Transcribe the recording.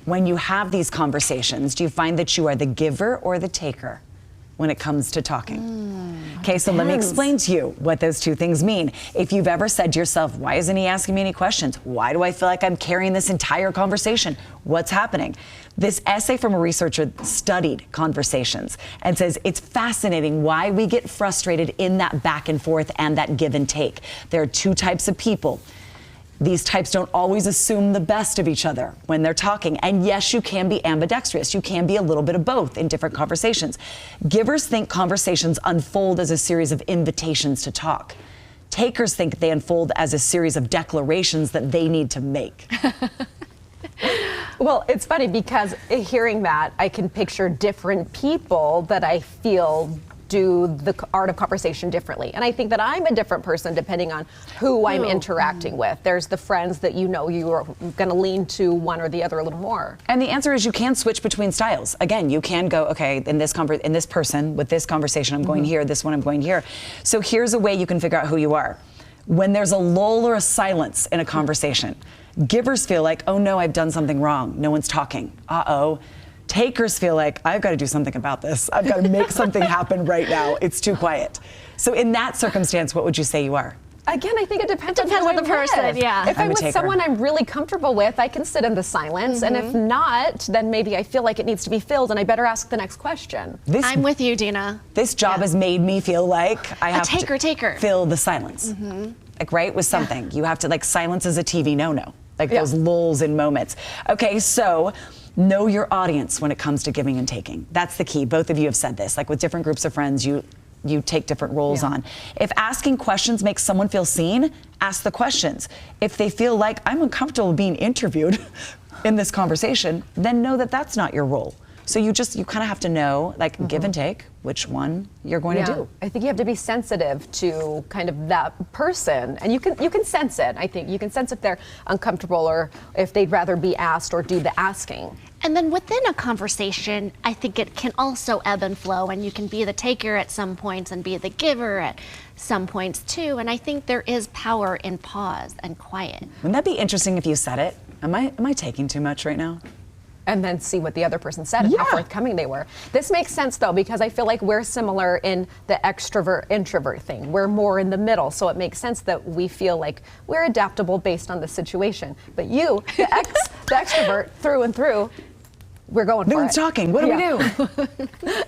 when you have these conversations, do you find that you are the giver or the taker when it comes to talking? Okay, so let me explain to you what those two things mean. If you've ever said to yourself, why isn't he asking me any questions? Why do I feel like I'm carrying this entire conversation? What's happening? This essay from a researcher studied conversations and says it's fascinating why we get frustrated in that back and forth and that give and take. There are two types of people. These types don't always assume the best of each other when they're talking. And yes, you can be ambidextrous. You can be a little bit of both in different conversations. Givers think conversations unfold as a series of invitations to talk. Takers think they unfold as a series of declarations that they need to make. Well, it's funny because hearing that, I can picture different people that I feel do the art of conversation differently. And I think that I'm a different person depending on who I'm interacting with. There's the friends that you know you are going to lean to one or the other a little more. And the answer is you can switch between styles. Again, you can go, okay, in this person, with this conversation, I'm going here, this one I'm going here. So here's a way you can figure out who you are. When there's a lull or a silence in a conversation, givers feel like, oh no, I've done something wrong. No one's talking. Uh-oh. Takers feel like, I've got to do something about this. I've got to make something happen right now. It's too quiet. So in that circumstance, what would you say you are? Again, I think it depends on the person, yeah. If I'm with someone I'm really comfortable with, I can sit in the silence. And if not, then maybe I feel like it needs to be filled and I better ask the next question. I'm with you, Dina. This job has made me feel like I have to fill the silence. Like, right, with something. You have to, like, silence is a TV no-no. Like those lulls in moments. Okay, so know your audience when it comes to giving and taking. That's the key. Both of you have said this. Like with different groups of friends, you take different roles on. If asking questions makes someone feel seen, ask the questions. If they feel like I'm uncomfortable being interviewed in this conversation, then know that that's not your role. So you kind of have to know, like, give and take, which one you're going to do. I think you have to be sensitive to kind of that person, and you can sense it. I think you can sense if they're uncomfortable or if they'd rather be asked or do the asking. And then within a conversation, I think it can also ebb and flow, and you can be the taker at some points and be the giver at some points too. And I think there is power in pause and quiet. Wouldn't that be interesting if you said it? Am I taking too much right now? And then see what the other person said and how forthcoming they were. This makes sense though, because I feel like we're similar in the extrovert-introvert thing. We're more in the middle, so it makes sense that we feel like we're adaptable based on the situation. But you, the extrovert through and through, we're going for it. No one's talking, what do we do?